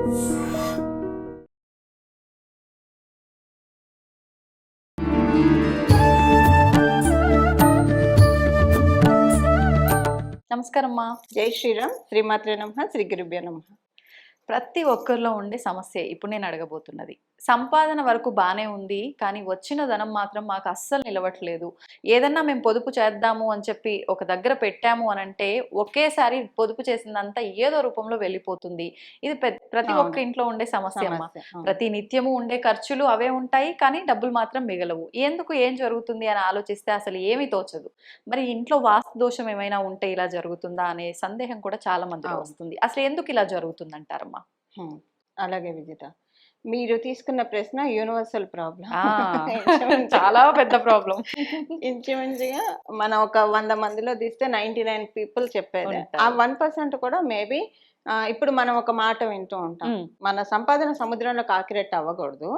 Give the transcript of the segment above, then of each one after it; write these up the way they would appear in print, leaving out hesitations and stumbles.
నమస్కారం అమ్మా. జై శ్రీరామ్. శ్రీమాత్రే నమః. శ్రీ గురుభ్యో నమః. ప్రతి ఒక్కరిలో ఉండే సమస్య ఇప్పుడు నేను అడగబోతున్నది. సంపాదన వరకు బానే ఉంది, కానీ వచ్చిన ధనం మాత్రం మాకు అస్సలు నిలవట్లేదు. ఏదన్నా మేము పొదుపు చేద్దాము అని చెప్పి ఒక దగ్గర పెట్టాము అనంటే ఒకేసారి పొదుపు చేసిందంతా ఏదో రూపంలో వెళ్ళిపోతుంది. ఇది ప్రతి ఒక్క ఇంట్లో ఉండే సమస్య అమ్మా. ప్రతి నిత్యము ఉండే ఖర్చులు అవే ఉంటాయి, కానీ డబ్బులు మాత్రం మిగలవు. ఎందుకు, ఏం జరుగుతుంది అని ఆలోచిస్తే అసలు ఏమీ తోచదు. మరి ఇంట్లో వాస్తు దోషం ఏమైనా ఉంటే ఇలా జరుగుతుందా అనే సందేహం కూడా చాలా మందిలో వస్తుంది. అసలు ఎందుకు ఇలా జరుగుతుంది అంటారమ్మా? అలాగే విజిత, మీరు తీసుకున్న ప్రశ్న యూనివర్సల్ ప్రాబ్లం. చాలా పెద్ద ప్రాబ్లం. ఇంచుమించుగా మనం ఒక 100 మందిలో తీస్తే 99 పీపుల్ చెప్పేది. ఆ 1% కూడా మేబీ ఇప్పుడు మనం ఒక మాట వింటూ ఉంటాం, మన సంపాదన సముద్రంలో కాకిరెట్టు అవ్వకూడదు,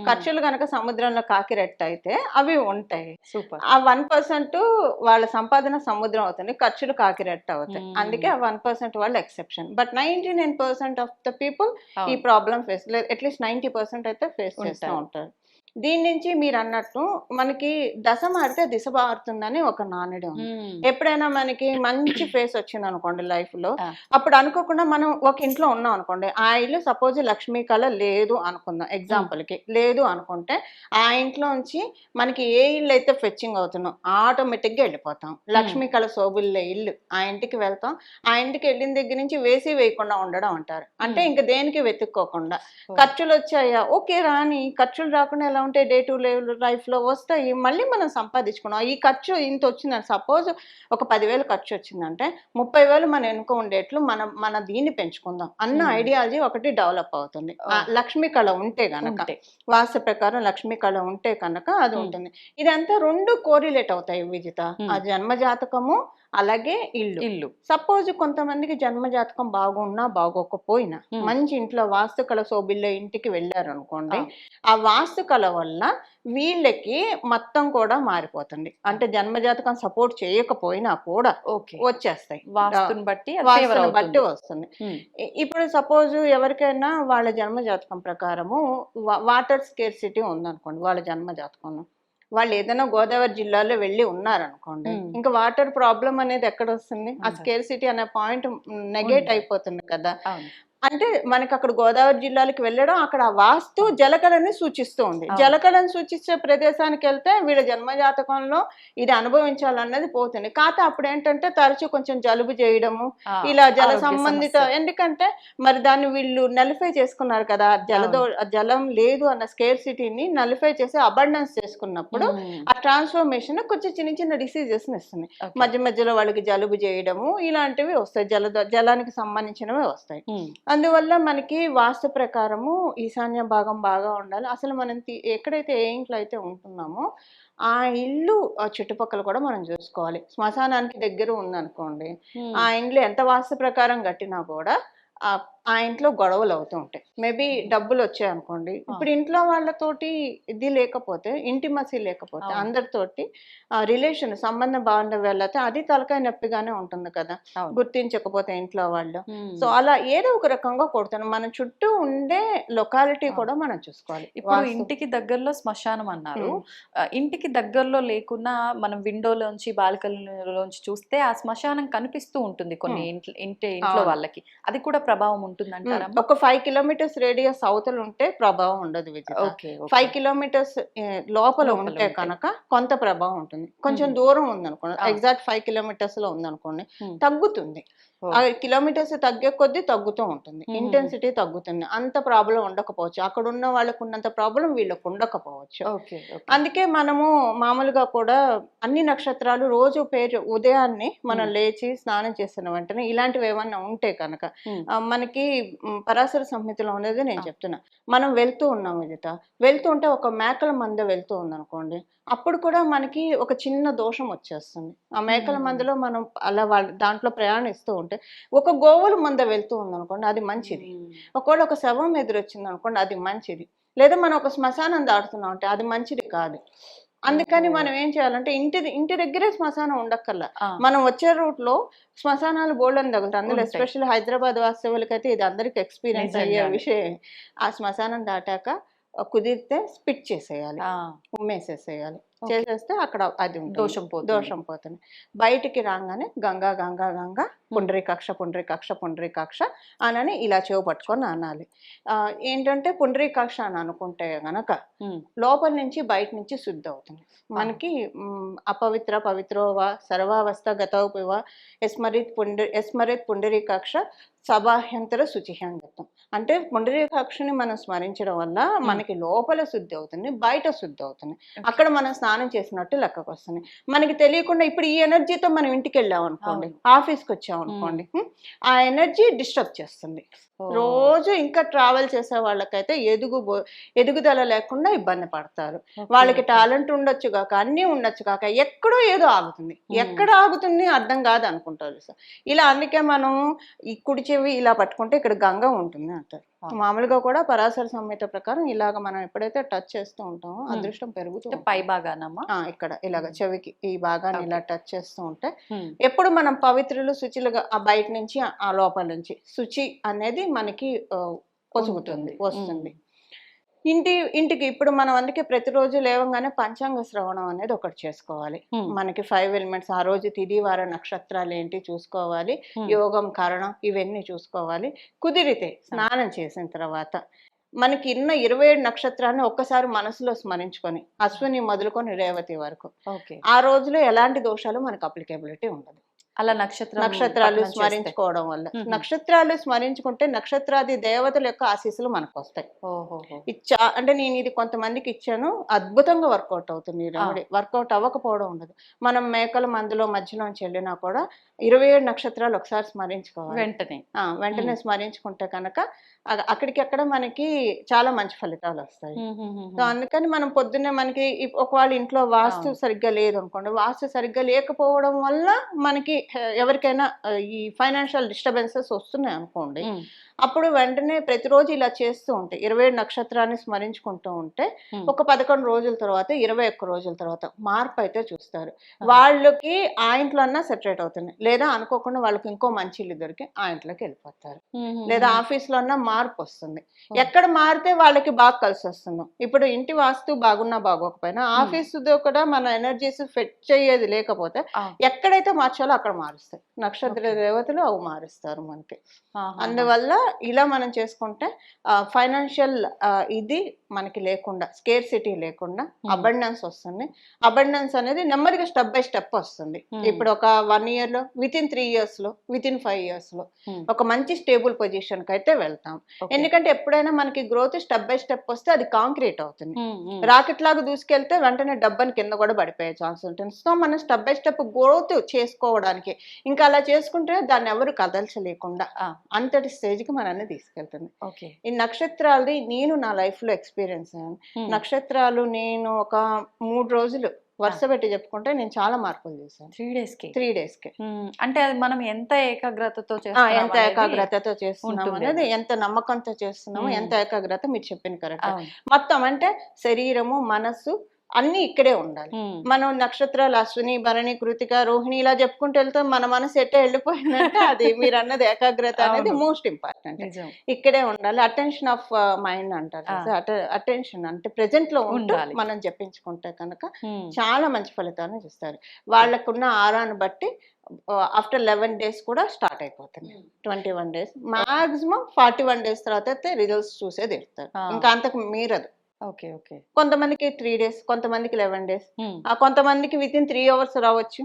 ఖర్చులు కనుక సముద్రంలో కాకిరెట్టు అయితే అవి ఉంటాయి. సూపర్. ఆ 1% వాళ్ళ సంపాదన సముద్రం అవుతుంది, ఖర్చులు కాకిరెట్టు అవుతాయి. అందుకే ఆ 1% వాళ్ళు exception. But 99% of the people ఈ ప్రాబ్లం ఫేస్, అట్లీస్ట్ 90% అయితే ఫేస్ చేస్తూ ఉంటారు. దీని నుంచి మీరు అన్నట్టు మనకి దశ మారితే దిశ మారుతుందని ఒక నానుడి ఉంది. ఎప్పుడైనా మనకి మంచి ఫేస్ వచ్చింది అనుకోండి లైఫ్ లో, అప్పుడు అనుకోకుండా మనం ఒక ఇంట్లో ఉన్నాం అనుకోండి, ఆ ఇల్లు సపోజ్ లక్ష్మీ కళ లేదు అనుకుందాం, ఎగ్జాంపుల్ కి లేదు అనుకుంటే, ఆ ఇంట్లోంచి మనకి ఏ ఇల్లు అయితే ఫెచ్చింగ్ అవుతున్నాం ఆటోమేటిక్ గా వెళ్ళిపోతాం. లక్ష్మీ కళ శోభుల్లే ఇల్లు, ఆ ఇంటికి వెళ్తాం. ఆ ఇంటికి వెళ్ళిన దగ్గర నుంచి వేసి వేయకుండా ఉండడం అంటారు. అంటే ఇంక దేనికి వెతుక్కోకుండా, ఖర్చులు వచ్చాయా ఓకే రాని, ఖర్చులు రాకుండా ఎలా ఉంటే డే టు లైఫ్ లో వస్తాయి, మళ్ళీ మనం సంపాదించుకున్నాం. ఈ ఖర్చు ఇంత వచ్చిందని సపోజ్ ఒక 10,000 ఖర్చు వచ్చిందంటే 30,000 మన వెనుక ఉండేట్లు మన దీన్ని పెంచుకుందాం అన్న ఐడియాలజీ ఒకటి డెవలప్ అవుతుంది. లక్ష్మీ కళ ఉంటే గనక, వాస్తు ప్రకారం లక్ష్మీ కళ ఉంటే కనుక అది ఉంటుంది. ఇదంతా రెండు కోరిలేట్ అవుతాయి విజిత, ఆ జన్మ జాతకము అలాగే ఇల్లు. సపోజ్ కొంతమందికి జన్మ జాతకం బాగున్నా బాగోకపోయినా మంచి ఇంట్లో వాస్తు కళ శోభిల్లే ఇంటికి వెళ్ళారు అనుకోండి, ఆ వాస్తు కళ వల్ల వీళ్ళకి మొత్తం కూడా మారిపోతుంది. అంటే జన్మ జాతకం సపోర్ట్ చేయకపోయినా కూడా వచ్చేస్తాయి, వాస్తుని బట్టి వస్తుంది. ఇప్పుడు సపోజ్ ఎవరికైనా వాళ్ళ జన్మ జాతకం ప్రకారము వాటర్ స్కేర్సిటీ ఉందనుకోండి, వాళ్ళ జన్మ జాతకంలో వాళ్ళు ఏదైనా గోదావరి జిల్లాలో వెళ్ళి ఉన్నారనుకోండి, ఇంకా వాటర్ ప్రాబ్లం అనేది ఎక్కడ వస్తుంది? ఆ స్కేర్సిటీ అనే పాయింట్ నెగేట్ అయిపోతుంది కదా. అంటే మనకి అక్కడ గోదావరి జిల్లాలకు వెళ్ళడం, అక్కడ ఆ వాస్తు జలకళని సూచిస్తూ ఉంది. జలకళను సూచించే ప్రదేశానికి వెళ్తే వీళ్ళ జన్మజాతకంలో ఇది అనుభవించాలన్నది పోతుంది. కాకపోతే అప్పుడు ఏంటంటే తరచూ కొంచెం జలుబు చేయడము, ఇలా జల సంబంధిత, ఎందుకంటే మరి దాన్ని వీళ్ళు నలిఫై చేసుకున్నారు కదా, జలం లేదు అన్న స్కేర్సిటీని నలిఫై చేసి అబండెన్స్ చేసుకున్నప్పుడు ఆ ట్రాన్స్ఫర్మేషన్ కొంచెం చిన్న చిన్న డిసీజెస్ ఇస్తుంది. మధ్య మధ్యలో వాళ్ళకి జలుబు చేయడము ఇలాంటివి వస్తాయి, జలానికి సంబంధించినవి వస్తాయి. అందువల్ల మనకి వాస్తు ప్రకారము ఈశాన్య భాగం బాగా ఉండాలి. అసలు మనం ఎక్కడైతే ఏ ఇంట్లో అయితే ఉంటున్నామో ఆ ఇల్లు చుట్టుపక్కల కూడా మనం చూసుకోవాలి. శ్మశానానికి దగ్గర ఉందనుకోండి, ఆ ఇంట్లో ఎంత వాస్తు ప్రకారం కట్టినా కూడా ఆ ఇంట్లో గొడవలు అవుతూ ఉంటాయి. మేబీ డబ్బులు వచ్చాయి అనుకోండి, ఇప్పుడు ఇంట్లో వాళ్ళతోటి ఇది లేకపోతే, ఇంటిమసీ లేకపోతే, అందరితోటి రిలేషన్ సంబంధం బాగుండేళ్ళతే అది తలకాయ నొప్పిగానే ఉంటుంది కదా, గుర్తించకపోతే ఇంట్లో వాళ్ళు. సో అలా ఏదో ఒక రకంగా కొడుతాను. మన చుట్టూ ఉండే లొకాలిటీ కూడా మనం చూసుకోవాలి. ఇప్పుడు ఇంటికి దగ్గరలో శ్మశానం అన్నారు, ఇంటికి దగ్గరలో లేకున్నా మనం విండోలోంచి బాల్కనీలోంచి చూస్తే ఆ శ్మశానం కనిపిస్తూ ఉంటుంది కొన్ని ఇంట్లో వాళ్ళకి, అది కూడా ప్రభావం ఉంటుంది అంటారా? ఒక 5 కిలోమీటర్స్ రేడియస్ అవతల ఉంటే ప్రభావం ఉండదు విజిత. 5 కిలోమీటర్స్ లోపల ఉంటే కనుక కొంత ప్రభావం ఉంటుంది. కొంచెం దూరం ఉందనుకోండి, ఎగ్జాక్ట్ 5 కిలోమీటర్స్ లో ఉందనుకోండి, తగ్గుతుంది. కిలోమీటర్స్ తగ్గే కొద్దీ తగ్గుతూ ఉంటుంది, ఇంటెన్సిటీ తగ్గుతుంది. అంత ప్రాబ్లం ఉండకపోవచ్చు, అక్కడ ఉన్న వాళ్ళకు ఉన్నంత ప్రాబ్లం వీళ్ళకు ఉండకపోవచ్చు. అందుకే మనము మామూలుగా కూడా అన్ని నక్షత్రాలు రోజు పేరు ఉదయాన్నే మనం లేచి స్నానం చేసిన వెంటనే ఇలాంటివి ఏమన్నా ఉంటే కనుక, మనకి పరాశర సంహితలో ఉండేది నేను చెప్తున్నా, మనం వెళ్తూ ఉన్నాం విజిత, వెళ్తూ ఉంటే ఒక మేకల మంద వెళ్తూ ఉందనుకోండి, అప్పుడు కూడా మనకి ఒక చిన్న దోషం వచ్చేస్తుంది. ఆ మేకల మందలో మనం అలా దాంట్లో ప్రయాణిస్తూ ఉంటే ఒక గోవుల మంద వెళ్తూ ఉందనుకోండి, అది మంచిది. ఒకవేళ ఒక శవం ఎదురొచ్చింది అనుకోండి, అది మంచిది. లేదా మనం ఒక శ్మశానం దాటుతున్నాం అంటే అది మంచిది కాదు. అందుకని మనం ఏం చేయాలంటే ఇంటి దగ్గరే శ్మశానం ఉండక్కర్లా. ఆ, మనం వచ్చే రూట్ లో శ్మశానాలు బోల్డ్ అని తగులుతాయి. అందులో ఉంటాయి. ఎస్పెషల్లీ హైదరాబాద్ వాస్తవులకైతే ఇది అందరికి ఎక్స్పీరియన్స్ అయ్యే నిజంగానే. విషయం. ఆ శ్మశానం దాటాక కుదిరితే స్పిట్ చేసేయాలి, ఆ, ఉమ్మేసేసేయాలి. ఓకే. చేసేస్తే అక్కడ అది ఉంటుంది, దోషం పోతుంది. దోషం పోతుంది. బయటికి రాగానే గంగా గంగా గంగా పుండరీకాక్ష పుండరీకాక్ష పుండరీకాక్ష అనని ఇలా చెవు పట్టుకొని అనాలి. ఏంటంటే పుండరీకాక్ష అని అనుకుంటే గనక ఉమ్, లోపల నుంచి బయట నుంచి శుద్ధి అవుతుంది మనకి. అపవిత్ర పవిత్రోవా సర్వావస్థ గతౌపివ ఎస్మరిత్ పుండరీకాక్ష సబాహ్యంతర శుచిహ్యంగతం. అంటే పుండరీకాక్షని మనం స్మరించడం వల్ల మనకి లోపల శుద్ధి అవుతుంది, బయట శుద్ధి అవుతుంది. అక్కడ మనం స్నానం చేసినట్టు లెక్కకు వస్తుంది. మనకి తెలియకుండా ఇప్పుడు ఈ ఎనర్జీతో మనం ఇంటికి వెళ్ళాం అనుకోండి, ఆఫీస్కి వచ్చాం అనుకోండి, ఆ ఎనర్జీ డిస్టర్బ్ చేస్తుంది. రోజు ఇంకా ట్రావెల్ చేసే వాళ్ళకైతే ఎదుగుదల లేకుండా ఇబ్బంది పడతారు. వాళ్ళకి టాలెంట్ ఉండొచ్చు కాక అన్నీ ఉండొచ్చు కాక ఎక్కడో ఏదో ఆగుతుంది. ఎక్కడ ఆగుతుంది అర్థం కాదు అనుకుంటారు సార్. ఇలా అందుకే మనం ఈ కుడి చెవి ఇలా పట్టుకుంటే ఇక్కడ గంగ ఉంటుంది అంటారు. మామూలుగా కూడా పరాశర సంహిత ప్రకారం ఇలాగ మనం ఎప్పుడైతే టచ్ చేస్తూ ఉంటామో అదృష్టం పెరుగుతుంది. పై భాగానమ్మా ఇక్కడ ఇలాగ చెవికి ఈ భాగాన్ని ఇలా టచ్ చేస్తూ ఉంటే ఎప్పుడు మనం పవిత్రులు శుచిలుగా ఆ బయట నుంచి ఆ లోపల నుంచి శుచి అనేది మనకి పొసుగుతుంది, వస్తుంది. ఇంటికి ఇప్పుడు మనం అందుకే ప్రతిరోజు లేవగానే పంచాంగ శ్రవణం అనేది ఒకటి చేసుకోవాలి. మనకి 5 ఎలిమెంట్స్ ఆ రోజు తిథి వార నక్షత్రాలు ఏంటి చూసుకోవాలి, యోగం కారణం ఇవన్నీ చూసుకోవాలి. కుదిరితే స్నానం చేసిన తర్వాత మనకి 27 నక్షత్రాన్ని ఒక్కసారి మనసులో స్మరించుకొని అశ్విని మొదలుకొని రేవతి వరకు ఆ రోజులో ఎలాంటి దోషాలు మనకు అప్లికేబిలిటీ ఉండదు. అలా నక్షత్రాలు స్మరించుకోవడం వల్ల, నక్షత్రాలు స్మరించుకుంటే నక్షత్రాది దేవతల యొక్క ఆశీస్సులు మనకు వస్తాయి. అంటే నేను ఇది కొంతమందికి ఇచ్చాను, అద్భుతంగా వర్కౌట్ అవుతుంది. ఈ రెమెడీ వర్కౌట్ అవ్వకపోవడం ఉండదు. మనం మేకల మందులో మధ్యలోంచి వెళ్ళినా కూడా 27 నక్షత్రాలు ఒకసారి స్మరించుకోవాలి. వెంటనే స్మరించుకుంటే కనుక అక్కడికక్కడ మనకి చాలా మంచి ఫలితాలు వస్తాయి. సో అందుకని మనం పొద్దున్నే మనకి ఒకవేళ ఇంట్లో వాస్తు సరిగ్గా లేదు అనుకోండి, వాస్తు సరిగ్గా లేకపోవడం వల్ల మనకి ఎవరికైనా ఈ ఫైనాన్షియల్ డిస్టర్బెన్సెస్ వస్తున్నాయి అనుకోండి, అప్పుడు వెంటనే ప్రతిరోజు ఇలా చేస్తూ ఉంటే 27 నక్షత్రాన్ని స్మరించుకుంటూ ఉంటే ఒక 11 రోజుల తర్వాత 21 రోజుల తర్వాత మార్పు అయితే చూస్తారు. వాళ్ళకి ఆ ఇంట్లో అన్నా సెటరేట్ అవుతుంది, లేదా అనుకోకుండా వాళ్ళకి ఇంకో మంచి ఇల్లు దొరికి ఆ ఇంట్లోకి వెళ్ళిపోతారు, లేదా ఆఫీస్లో అన్నా మార్పు వస్తుంది. ఎక్కడ మారితే వాళ్ళకి బాగా కలిసి వస్తుందో. ఇప్పుడు ఇంటి వాస్తు బాగున్నా బాగోకపోయినా ఆఫీసుతో కూడా మన ఎనర్జీస్ ఫెట్ చేయేది లేకపోతే ఎక్కడైతే మార్చాలో అక్కడ మారుస్తాయి. నక్షత్ర దేవతలు అవి మారుస్తారు మనకి. అందువల్ల ఇలా మనం చేసుకుంటే ఫైనాన్షియల్ ఇది మనకి లేకుండా, స్కేర్సిటీ లేకుండా అబండెన్స్ వస్తుంది. అబండెన్స్ అనేది నెమ్మదిగా స్టెప్ బై స్టెప్ వస్తుంది. ఇప్పుడు ఒక 1 year లో, వితిన్ 3 years లో, వితిన్ 5 years లో ఒక మంచి స్టేబుల్ పొజిషన్ కి అయితే వెళ్తాం. ఎందుకంటే ఎప్పుడైనా మనకి గ్రోత్ స్టెప్ బై స్టెప్ వస్తే అది కాంక్రీట్ అవుతుంది. రాకెట్ లాగా దూసుకెళ్తే వెంటనే డబ్బని కింద కూడా పడిపోయే ఛాన్స్ ఉంటుంది. సో మనం స్టెప్ బై స్టెప్ గ్రోత్ చేసుకోవడానికి ఇంకా అలా చేసుకుంటే దాన్ని ఎవరు కదల్చలేకుండా అంతటి స్టేజ్ కి మనల్ని తీసుకెళ్తుంది. ఈ నక్షత్రాలది నేను నా లైఫ్ లో ఎక్స్పీరియన్స్ అయ్యాను. నక్షత్రాలు నేను ఒక 3 రోజులు వరుస పెట్టి చెప్పుకుంటే నేను చాలా మార్పులు చేశాను. 3 days కి. అంటే అది మనం ఎంత ఏకాగ్రతతో చేస్తున్నాం అనేది, ఎంత నమ్మకంతో చేస్తున్నామో, ఎంత ఏకాగ్రత, మీరు చెప్పింది కరెక్ట్. మొత్తం అంటే శరీరము, మనస్సు అన్ని ఇక్కడే ఉండాలి. మనం నక్షత్రాలు అశ్విని, భరణి, కృతిక, రోహిణి ఇలా చెప్పుకుంటూ వెళ్తే మన మనసు ఎట్టే వెళ్ళిపోయిందంటే అది మీరు అన్నది ఏకాగ్రత అనేది మోస్ట్ ఇంపార్టెంట్. ఇక్కడే ఉండాలి. అటెన్షన్ ఆఫ్ మైండ్ అంటారు. అటెన్షన్ అంటే ప్రెజెంట్ లో ఉంటూ మనం జపించుకుంటే కనుక చాలా మంచి ఫలితాన్ని చూస్తారు. వాళ్ళకున్న ఆరాన్ని బట్టి ఆఫ్టర్ 11 days కూడా స్టార్ట్ అయిపోతుంది. 21 days మాక్సిమం 41 days తర్వాత అయితే రిజల్ట్స్ చూసేది ఇస్తారు. ఇంకా అంతకు మీరదు. కొంతమందికి 3 days, కొంతమందికి 11 days, కొంతమందికి వితిన్ 3 hours రావచ్చు.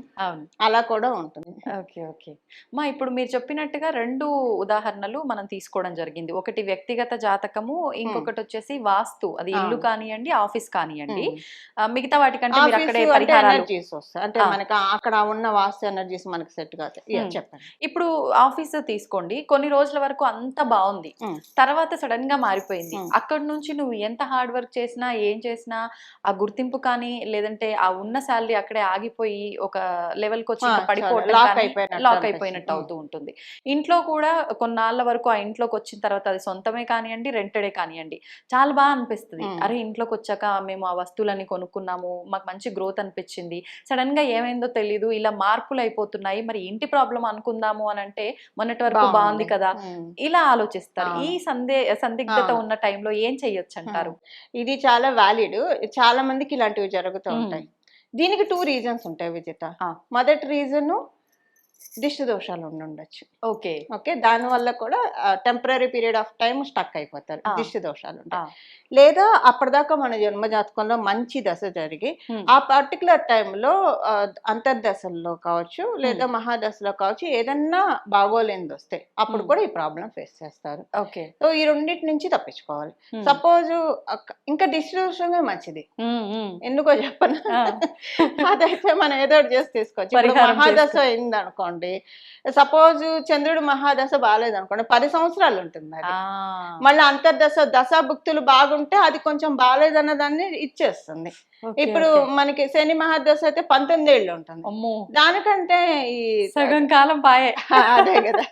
అలా కూడా ఉంటుంది. ఇప్పుడు మీరు చెప్పినట్టుగా 2 ఉదాహరణలు మనం తీసుకోవడం జరిగింది. ఒకటి వ్యక్తిగత జాతకము, ఇంకొకటి వచ్చేసి వాస్తు, అది ఇల్లు కానివ్వండి, ఆఫీస్ కానివ్వండి. మిగతా వాటికంటే మీరు అక్కడే పరిహారాలు అంటే మనకి అక్కడ ఉన్న వాస్తు ఎనర్జీస్ మనకి సెట్ కాదు. చెప్పండి. ఇప్పుడు ఆఫీస్ తీసుకోండి, కొన్ని రోజుల వరకు అంత బాగుంది, తర్వాత సడన్ గా మారిపోయింది. అక్కడ నుంచి నువ్వు ఎంత హార్డ్ వర్క్ వర్క్ చేసినా ఏం చేసినా ఆ గుర్తింపు కానీ లేదంటే ఆ ఉన్న శాలరీ అక్కడే ఆగిపోయి ఒక లెవెల్కి వచ్చి ఇంకా పడిపోవటం లాక్ కానీ అయిపోయినట్టు లాక్ అనిపిస్తుంది. అయిపోయినట్టు అవుతూ ఉంటుంది. ఇంట్లో కూడా కొన్నాళ్ళ వరకు ఆ ఇంట్లోకి వచ్చిన తర్వాత అది సొంతమే కానివ్వండి, రెంటెడే కానివ్వండి, చాలా బాగా అనిపిస్తుంది. అరే ఇంట్లోకి వచ్చాక మేము ఆ వస్తువులన్నీ కొనుక్కున్నాము, మాకు మంచి గ్రోత్ అనిపించింది, సడన్ గా ఏమైందో తెలీదు, ఇలా మార్పులు అయిపోతున్నాయి, మరి ఇంటి ప్రాబ్లం అనుకుందాము అని అంటే మొన్నటి వరకు బాగుంది కదా, ఇలా ఆలోచిస్తారు. ఈ సందిగ్ధత అవును. ఉన్న టైంలో ఏం చెయ్యొచ్చు అంటారు? ఇది చాలా వ్యాలిడ్. చాలా మందికి ఇలాంటివి జరుగుతూ ఉంటాయి. దీనికి 2 రీజన్స్ ఉంటాయి విజిత. ఆ. మొదటి రీజను దిష్టి దోషాలు ఉండుండొచ్చు. ఓకే. ఓకే. దానివల్ల కూడా temporary period of time stuck అయిపోతారు. ఆ. దిష్టి దోషాలు ఆ. ఉంటాయి. లేదా అప్పటిదాకా మన జన్మజాతకంలో మంచి దశ జరిగి ఆ పర్టికులర్ టైంలో అంతర్దశల్లో కావచ్చు లేదా మహాదశలో కావచ్చు ఏదన్నా బాగోలేనిది వస్తే అప్పుడు కూడా ఈ ప్రాబ్లం ఫేస్ చేస్తారు. ఓకే. సో ఈ రెండింటి నుంచి తప్పించుకోవాలి. సపోజ్ ఇంకా దిష్టి దోషమే మంచిది. ఎందుకో చెప్పను. అదైతే మనం ఏదో ఒకటి చేసి తీసుకోవచ్చు. ఇప్పుడు పరిహారం మహాదశ అయింది అనుకోండి, సపోజ్ చంద్రుడు మహాదశ బాగాలేదు అనుకోండి, 10 సంవత్సరాలు ఉంటుంది అది. మళ్ళీ అంతర్దశ దశాభుక్తులు బాగుంటే అది కొంచెం బాగాలేదన్న దాన్ని ఇచ్చేస్తుంది. ఇప్పుడు మనకి శని మహాదశ అయితే 19 ఏళ్ళు ఉంటుంది. దానికంటే ఈ సగం కాలం పాయే. అదే కదా,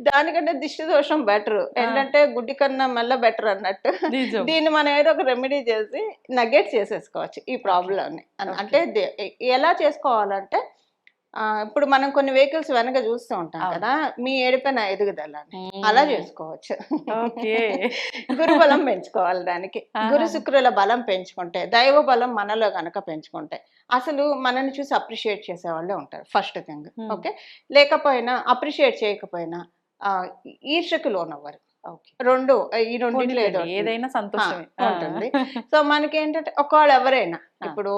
దానికంటే దిష్టి దోషం బెటర్. ఏంటంటే గుడ్డి కన్నా మళ్ళీ బెటర్ అన్నట్టు. దీన్ని మనం ఏదో ఒక రెమెడీ చేసి నెగెట్ చేసేసుకోవచ్చు ఈ ప్రాబ్లమ్ ని. అంటే ఎలా చేసుకోవాలంటే ఇప్పుడు మనం కొన్ని వెహికల్స్ వెనక చూస్తూ ఉంటాం కదా, మీ ఏడిపోయిన ఎదుగుదల అలా చేసుకోవచ్చు. గురు బలం పెంచుకోవాలి. దానికి గురు శుక్రుల బలం పెంచుకుంటే, దైవ బలం మనలో గనక పెంచుకుంటే అసలు మనల్ని చూసి అప్రిషియేట్ చేసే వాళ్ళే ఉంటారు ఫస్ట్ థింగ్. ఓకే. లేకపోయినా అప్రిషియేట్ చేయకపోయినా ఈర్ష్యకు లోనవ్వరు. రెండు ఈ రెండింటిలో ఏదో ఏదైనా సంతోషమే ఉంటుంది. సో మనకి ఏంటంటే ఒకవేళ ఎవరైనా ఇప్పుడు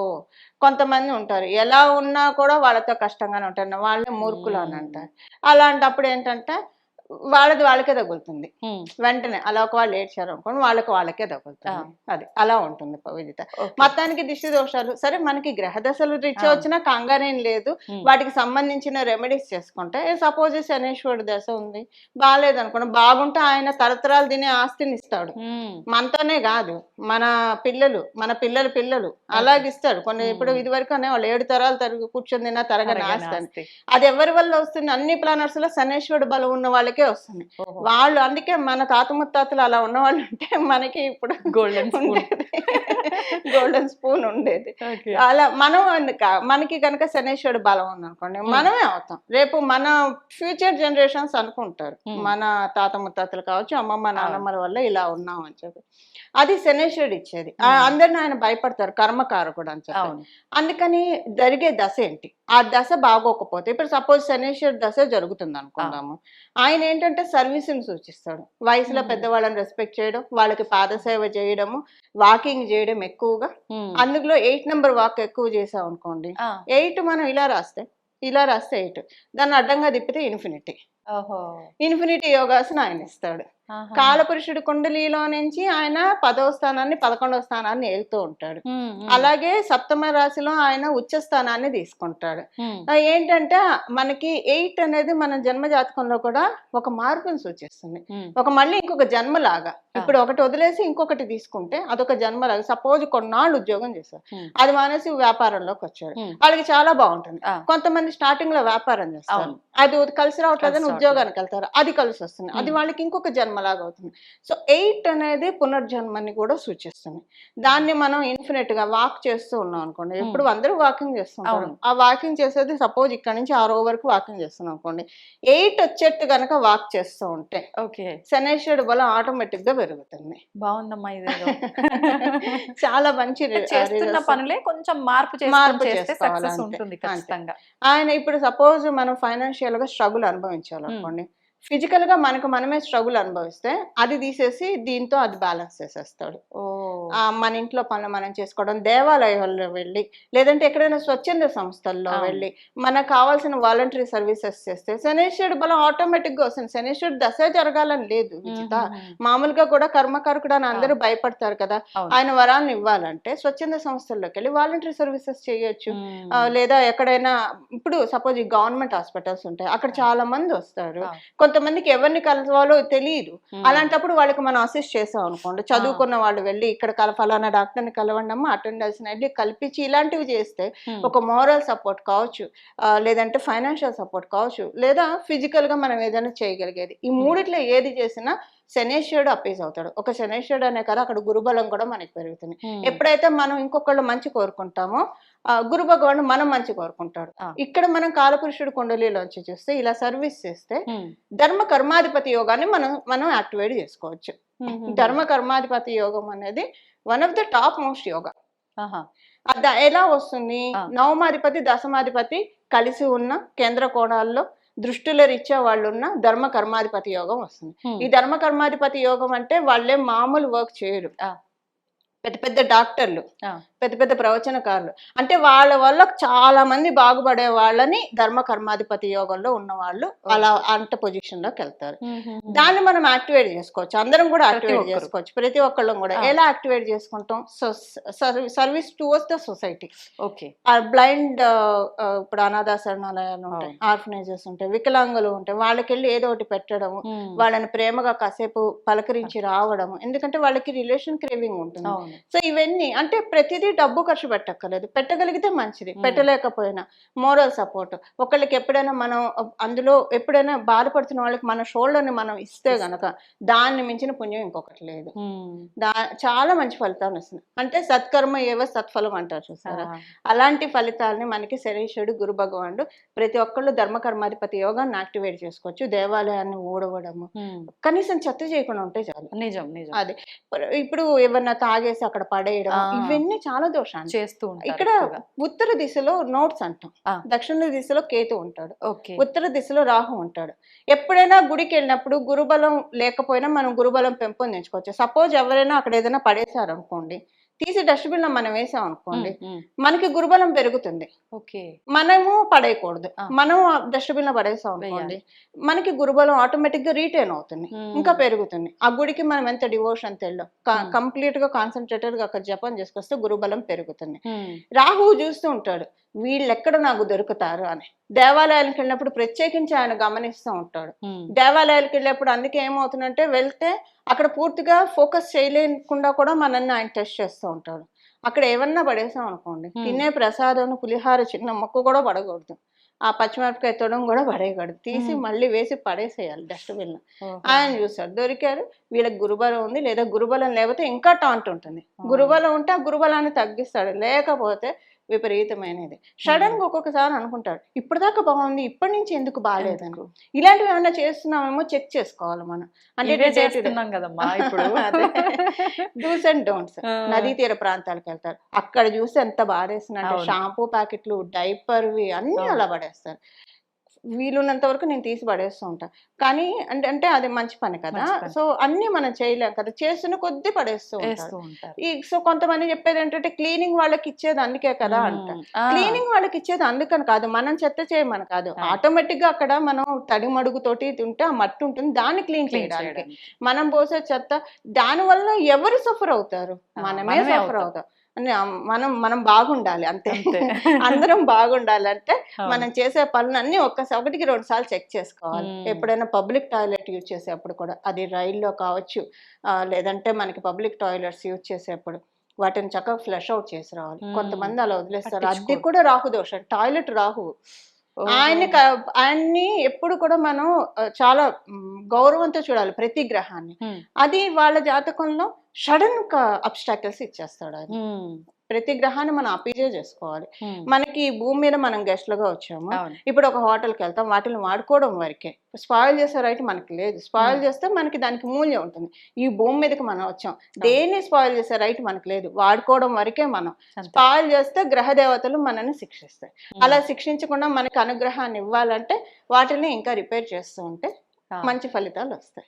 కొంతమంది ఉంటారు ఎలా ఉన్నా కూడా వాళ్ళతో కష్టంగానే ఉంటారు, వాళ్ళే మూర్ఖులు అని అంటారు. అలాంటప్పుడు ఏంటంటే వాళ్ళది వాళ్ళకే తగులుతుంది వెంటనే. అలా ఒక వాళ్ళు ఏడ్చారు అనుకోండి, వాళ్ళకే తగులుతుంది. అది అలా ఉంటుంది విజిత. మొత్తానికి దిష్టి దోషాలు సరే, మనకి గ్రహ దశలు రీత్యా వచ్చినా కంగారేం లేదు. వాటికి సంబంధించిన రెమెడీస్ చేసుకుంటే, సపోజ్ శనేశ్వరుడు దశ ఉంది బాగాలేదు అనుకోండి, బాగుంటే ఆయన తరతరాలు తినే ఆస్తిని ఇస్తాడు. మనతోనే కాదు, మన పిల్లల పిల్లలు అలాగిస్తాడు. కొన్ని ఇప్పుడు ఇది వరకు అనే వాళ్ళు 7 తరాలు కూర్చొని తిన్నా తరగని ఆస్తి అని. అది ఎవరి వల్ల వస్తుంది? అన్ని ప్లానర్స్ లో శనేశ్వరుడు బలం ఉన్న వాళ్ళకే వస్తుంది. వాళ్ళు అందుకే మన తాత ముత్తాతలు అలా ఉన్న వాళ్ళు ఉంటే మనకి ఇప్పుడు గోల్డెన్ స్పూన్ ఉండేది. అలా మనం మనకి కనుక శనేశ్వరుడు బలం ఉందనుకోండి, మనమే అవుతాం. రేపు మన ఫ్యూచర్ జనరేషన్స్ అనుకుంటారు మన తాత ముత్తాతలు కావచ్చు, అమ్మమ్మ నాన్నమ్మల వల్ల ఇలా ఉన్నాం అని చెప్పి. అది శనేశ్వరుడు ఇచ్చేది. అందరిని ఆయన భయపడతారు, కర్మకారకుడు అని చెప్పి. అందుకని జరిగే దశ ఏంటి? ఆ దశ బాగోకపోతే, ఇప్పుడు సపోజ్ శనేశ్వరుడు దశ జరుగుతుంది అనుకుందాము, ఆయన ఏంటంటే సర్వీసుని సూచిస్తాడు. వయసులో పెద్దవాళ్ళని రెస్పెక్ట్ చేయడం, వాళ్ళకి పాదసేవ చేయడము, వాకింగ్ చేయడం ఎక్కువగా. అందులో 8 నెంబర్ వాక్ ఎక్కువ చేసాం అనుకోండి, 8 మనం ఇలా రాస్తే 8, దాన్ని అడ్డంగా తిప్పితే ఇన్ఫినిటీ యోగాసన ఆయన ఇస్తాడు. కాలపురుషుడు కుండలిలో నుంచి ఆయన 10వ స్థానాన్ని 11వ స్థానాన్ని వెళ్తూ ఉంటాడు. అలాగే సప్తమ రాశిలో ఆయన ఉచ్చ స్థానాన్ని తీసుకుంటాడు. ఏంటంటే మనకి 8 అనేది మన జన్మ జాతకంలో కూడా ఒక మార్పును సూచిస్తుంది. మళ్ళీ ఇంకొక జన్మలాగా. ఇప్పుడు ఒకటి వదిలేసి ఇంకొకటి తీసుకుంటే అదొక జన్మలాగా. సపోజ్ కొన్నాళ్ళు ఉద్యోగం చేశారు, అది మానేసి వ్యాపారంలోకి వచ్చాడు, వాళ్ళకి చాలా బాగుంటుంది. కొంతమంది స్టార్టింగ్ లో వ్యాపారం చేస్తారు, అది కలిసి రావట్లేదని ఉద్యోగానికి వెళ్తారు, అది కలిసి వస్తుంది, అది వాళ్ళకి ఇంకొక జన్మలాగా అవుతుంది. సో 8 అనేది పునర్జన్మని కూడా సూచిస్తుంది. దాన్ని మనం ఇన్ఫినిట్ గా వాక్ చేస్తూ ఉన్నాం అనుకోండి. ఇప్పుడు అందరూ వాకింగ్ చేస్తుంటారు, ఆ వాకింగ్ చేసేది సపోజ్ ఇక్కడ నుంచి 6 వరకు వాకింగ్ చేస్తున్నాం అనుకోండి, 8 వచ్చేట్టు కనుక వాక్ చేస్తూ ఉంటే శనేశ్వరుడు బలం ఆటోమేటిక్ గా పెరుగుతుంది. బాగుందమ్మా ఇది. చాలా మంచి పనులే కొంచెం మార్పు చేసుకోవాలి. ఆయన ఇప్పుడు సపోజ్ మనం ఫైనాన్షియల్ గా స్ట్రగుల్ అనుభవించాలనుకోండి, ఫిజికల్ గా మనమే స్ట్రగుల్ అనుభవిస్తే అది తీసేసి దీంతో అది బ్యాలెన్స్ చేసేస్తాడు. మన ఇంట్లో పనులు మనం చేసుకోవడం, దేవాలయాల్లో వెళ్ళి లేదంటే ఎక్కడైనా స్వచ్ఛంద సంస్థల్లో వెళ్ళి మనకు కావాల్సిన వాలంటరీ సర్వీసెస్ చేస్తే శనేశ్వరుడు బలం ఆటోమేటిక్ గా వస్తుంది. శనేశ్వరుడు దశ జరగాలని లేదు విజిత, మామూలుగా కూడా కర్మకారకుడు అని అందరూ భయపడతారు కదా. ఆయన వరాన్ని ఇవ్వాలంటే స్వచ్ఛంద సంస్థల్లోకి వెళ్ళి వాలంటరీ సర్వీసెస్ చేయొచ్చు. లేదా ఎక్కడైనా ఇప్పుడు సపోజ్ ఈ గవర్నమెంట్ హాస్పిటల్స్ ఉంటాయి, అక్కడ చాలా మంది వస్తారు, కొంతమందికి ఎవరిని కలవాలో తెలియదు. అలాంటప్పుడు వాళ్ళకి మనం అసిస్ట్ చేసాం అనుకోండి, చదువుకున్న వాళ్ళు వెళ్ళి ఇక్కడ ఫలానా డాక్టర్ని కలవండి అమ్మా, అటెండెన్స్ వెళ్ళి కల్పించి ఇలాంటివి చేస్తే ఒక మోరల్ సపోర్ట్ కావచ్చు, లేదంటే ఫైనాన్షియల్ సపోర్ట్ కావచ్చు, లేదా ఫిజికల్ గా మనం ఏదైనా చేయగలిగేది. ఈ మూడిట్లో ఏది చేసినా శనేశ్వరుడు అప్పీజ్ అవుతాడు. ఒక శనేశ్వరుడు అనే కదా, అక్కడ గురుబలం కూడా మనకి పెరుగుతుంది. ఎప్పుడైతే మనం ఇంకొకళ్ళు మంచి కోరుకుంటామో గురు భగవానుడు మనం మంచి కోరుకుంటాడు. ఇక్కడ మనం కాలపురుషుడు కుండలిలోంచి చూస్తే ఇలా సర్వీస్ చేస్తే ధర్మ కర్మాధిపతి యోగాన్ని మనం యాక్టివేట్ చేసుకోవచ్చు. ధర్మ కర్మాధిపతి యోగం అనేది one of the top most yoga. అది ఎలా వస్తుంది? నవమాధిపతి దశమాధిపతి కలిసి ఉన్న కేంద్ర కోణాల్లో దృష్టిలో రీత్యా వాళ్ళు ఉన్న ధర్మ కర్మాధిపతి యోగం వస్తుంది. ఈ ధర్మ కర్మాధిపతి యోగం అంటే వాళ్ళే మామూలు వర్క్ చేయరు. పెద్ద పెద్ద డాక్టర్లు, పెద్ద పెద్ద ప్రవచనకారులు, అంటే వాళ్ళ వల్ల చాలా మంది బాగుపడే వాళ్ళని ధర్మ కర్మాధిపతి యోగంలో ఉన్న వాళ్ళు అలా అంత పొజిషన్ లోకి వెళ్తారు. దాన్ని మనం యాక్టివేట్ చేసుకోవచ్చు, అందరం కూడా యాక్టివేట్ చేసుకోవచ్చు, ప్రతి ఒక్కళ్ళం కూడా. ఎలా యాక్టివేట్ చేసుకుంటాం? Service towards the society. Blind ఇప్పుడు అనాథాశరణాలయాలు ఉంటాయి, ఆర్ఫనేజెస్ ఉంటాయి, వికలాంగులు ఉంటాయి, వాళ్ళకి వెళ్ళి ఏదో ఒకటి పెట్టడము, వాళ్ళని ప్రేమగా కాసేపు పలకరించి రావడము, ఎందుకంటే వాళ్ళకి రిలేషన్ క్రేవింగ్ ఉంటుంది. సో ఇవన్నీ అంటే ప్రతిదీ డబ్బు ఖర్చు పెట్టక్కర్లేదు, పెట్టగలిగితే మంచిది, పెట్టలేకపోయినా మోరల్ సపోర్ట్. ఒకళ్ళకి ఎప్పుడైనా మనం అందులో ఎప్పుడైనా బాధపడుతున్న వాళ్ళకి మన షోల్డర్ని మనం ఇస్తే గనక దాన్ని మించిన పుణ్యం ఇంకొకటి లేదు. చాలా మంచి ఫలితాలు వస్తున్నాయి. అంటే సత్కర్మ ఏవో సత్ఫలం అంటారు చూసారా, అలాంటి ఫలితాలని మనకి శనీశ్వరుడు గురు భగవానుడు ప్రతి ఒక్కళ్ళు ధర్మ కర్మాధిపతి యోగాన్ని యాక్టివేట్ చేసుకోవచ్చు. దేవాలయాన్ని ఊడవడము, కనీసం చెత్త చేయకుండా ఉంటే చాలు. నిజం నిజం. అది ఇప్పుడు ఏమన్నా తాగేసి అక్కడ పడేయడం, ఇవన్నీ చాలా దోషాలు చేస్తూ ఉంటారు. ఇక్కడ ఉత్తర దిశలో నోట్స్ అంటాం, దక్షిణ దిశలో కేతు ఉంటాడు, ఉత్తర దిశలో రాహు ఉంటాడు. ఎప్పుడైనా గుడికి వెళ్ళినప్పుడు గురుబలం లేకపోయినా మనం గురుబలం పెంపొందించుకోవచ్చు. సపోజ్ ఎవరైనా అక్కడ ఏదైనా పడేశారు అనుకోండి, తీసి డస్ట్బిన్ లో మనం వేసాం అనుకోండి, మనకి గురుబలం పెరుగుతుంది. మనము పడేయకూడదు, మనం డస్ట్బిన్ లో పడేసాం అనుకోండి, మనకి గురుబలం ఆటోమేటిక్ గా రీటైన్ అవుతుంది, ఇంకా పెరుగుతుంది. ఆ గుడికి మనం ఎంత డివోషన్ తెల్లో కంప్లీట్ గా కాన్సన్ట్రేటెడ్ గా అక్కడ జపం చేసుకొస్తే గురుబలం పెరుగుతుంది. రాహువు చూస్తూ ఉంటాడు, వీళ్ళెక్కడ నాకు దొరుకుతారు అని. దేవాలయాలకు వెళ్ళినప్పుడు ప్రత్యేకించి ఆయన గమనిస్తూ ఉంటాడు. దేవాలయాలకు వెళ్ళినప్పుడు అందుకే ఏమవుతుందంటే వెళ్తే అక్కడ పూర్తిగా ఫోకస్ చేయలేకుండా కూడా మనల్ని ఆయన టెస్ట్ చేస్తూ ఉంటాడు. అక్కడ ఏమన్నా పడేసాం అనుకోండి, తినే ప్రసాదం పులిహార చిన్న మొక్క కూడా పడకూడదు, ఆ పచ్చిమిరపకాయ తొడం కూడా పడేయకూడదు, తీసి మళ్ళీ వేసి పడేసేయాలి డస్ట్బిన్ లో. ఆయన చూస్తాడు, దొరికారు, వీళ్ళకి గురుబలం ఉంది, లేదా గురుబలం లేకపోతే ఇంకా టాంట్ ఉంటుంది. గురుబలం ఉంటే ఆ గురుబలాన్ని తగ్గిస్తాడు, లేకపోతే విపరీతమైనది. సడన్ గా ఒక్కొక్కసారి అనుకుంటాడు, ఇప్పటిదాకా బాగుంది, ఇప్పటి నుంచి ఎందుకు బాగాలేదని. ఇలాంటివి ఏమన్నా చేస్తున్నామేమో చెక్ చేసుకోవాలి మనం. అంటే చేస్తున్నాం కదమ్మా ఇప్పుడు. Dos and don'ts. నదీ తీర ప్రాంతాలకు వెళ్తారు, అక్కడ చూసి ఎంత బాధేస్తున్నా, షాంపూ ప్యాకెట్లు, డైపర్వి అన్ని అలా పడేస్తారు. వీలున్నంత వరకు నేను తీసి పడేస్తూ ఉంటా, కానీ అంటే అది మంచి పని కదా. సో అన్ని మనం చేయలేం కదా, చేస్తున్న కొద్ది పడేస్తూ ఉంటారు. సో కొంతమంది చెప్పేది ఏంటంటే క్లీనింగ్ వాళ్ళకి ఇచ్చేది అందుకే కదా అంట. క్లీనింగ్ వాళ్ళకి ఇచ్చేది అందుకని కాదు, మనం చెత్త చేయమని కాదు, ఆటోమేటిక్ గా అక్కడ మనం తడి మడుగుతోటి ఉంటే ఆ మట్టి ఉంటుంది, దాన్ని క్లీన్ చేయడానికి. మనం పోసే చెత్త దాని వల్ల ఎవరు సఫర్ అవుతారు? మనమే సఫర్ అవుతాం. మనం బాగుండాలి అంతే, అందరం బాగుండాలి అంటే మనం చేసే పనులన్నీ ఒకటికి 2 సార్లు చెక్ చేసుకోవాలి. ఎప్పుడైనా పబ్లిక్ టాయిలెట్ యూజ్ చేసేప్పుడు కూడా, అది రైల్లో కావచ్చు, లేదంటే మనకి పబ్లిక్ టాయిలెట్స్ యూజ్ చేసేప్పుడు వాటిని చక్కగా ఫ్లష్ అవుట్ చేసి రావాలి. కొంతమంది అలా వదిలేస్తారు, అది కూడా రాహు దోషం. టాయిలెట్ రాహు, ఆయన్ని ఎప్పుడు కూడా మనం చాలా గౌరవంతో చూడాలి ప్రతి గ్రహాన్ని. అది వాళ్ళ జాతకంలో సడన్ అబ్స్టాకిల్స్ ఇచ్చేస్తాడు ఆయన. ప్రతి గ్రహాన్ని మనం అపీజే చేసుకోవాలి. మనకి భూమి మీద మనం గెస్ట్లుగా వచ్చాము, ఇప్పుడు ఒక హోటల్కి వెళ్తాం, వాటిని వాడుకోవడం వరకే. స్పాయిల్ చేసే రైట్ మనకి లేదు, స్పాయిల్ చేస్తే మనకి దానికి మూల్యం ఉంటుంది. ఈ భూమి మీదకి మనం వచ్చాం, దేన్ని స్పాయిల్ చేసే రైట్ మనకు లేదు, వాడుకోవడం వరకే. మనం స్పాయిల్ చేస్తే గ్రహ దేవతలు మనల్ని శిక్షిస్తాయి. అలా శిక్షించకుండా మనకి అనుగ్రహాన్ని ఇవ్వాలంటే వాటిని ఇంకా రిపేర్ చేస్తూ ఉంటే మంచి ఫలితాలు వస్తాయి.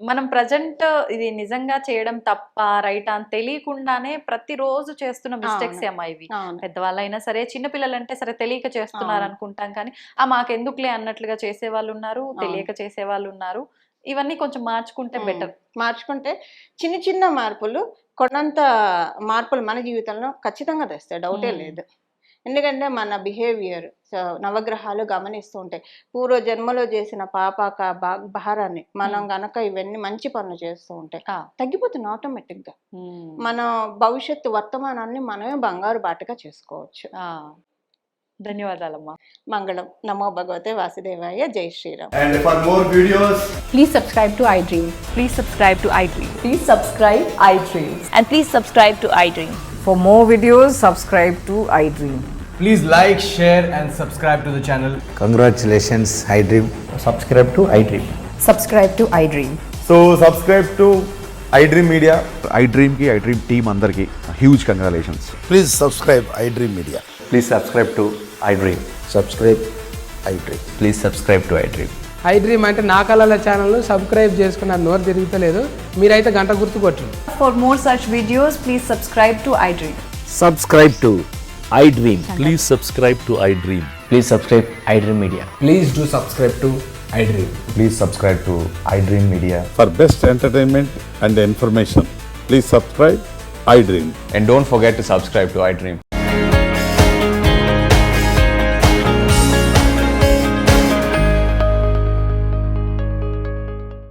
మనం ప్రజెంట్ ఇది నిజంగా చేయడం తప్ప రైట్ అని తెలియకుండానే ప్రతిరోజు చేస్తున్న మిస్టేక్స్ ఏమో ఇవి. పెద్దవాళ్ళైనా సరే, చిన్నపిల్లలంటే సరే తెలియక చేస్తున్నారు అనుకుంటాం, కానీ మాకెందుకులే అన్నట్లుగా చేసే వాళ్ళు ఉన్నారు, తెలియక చేసే వాళ్ళు ఉన్నారు. ఇవన్నీ కొంచెం మార్చుకుంటే బెటర్. మార్చుకుంటే చిన్న చిన్న మార్పులు, కొండంత మార్పులు మన జీవితంలో ఖచ్చితంగా తెస్తాయి, డౌటే లేదు. ఎందుకంటే మన బిహేవియర్ నవగ్రహాలు గమనిస్తూ ఉంటాయి. పూర్వ జన్మలో చేసిన పాపక భారాన్ని మనం గనక ఇవన్నీ మంచి పనులు చేస్తూ ఉంటే తగ్గిపోతుంది ఆటోమేటిక్గా. మన భవిష్యత్తు వర్తమానాన్ని మనమే బంగారు బాటగా చేసుకోవచ్చు. ధన్యవాదాలమ్మా. మంగళం. నమో భగవతే వాసుదేవాయ. జై Sriram. And for more videos, Please subscribe to iDream. Please subscribe to iDream. Please subscribe iDream. And please subscribe to iDream. For more videos, subscribe to iDream. Please like, share and subscribe to the channel. Congratulations, iDream. Subscribe to iDream. Subscribe to iDream. so subscribe to iDream Media. iDream ki iDream team andarki huge congratulations. Please subscribe iDream Media. Please subscribe to iDream. Subscribe iDream. Please subscribe to iDream. iDream అంటే నా కళల channel subscribe చేసుకున్న నోరు తిరుగుతలేదు. మీరైతే గంట గుర్తు కొట్టండి. For more such videos, please subscribe to iDream. Subscribe to iDream. Please subscribe to iDream. Please subscribe iDream Media. Please do subscribe to iDream. Please subscribe to iDream Media. For best entertainment and information, please subscribe iDream. And don't forget to subscribe to iDream.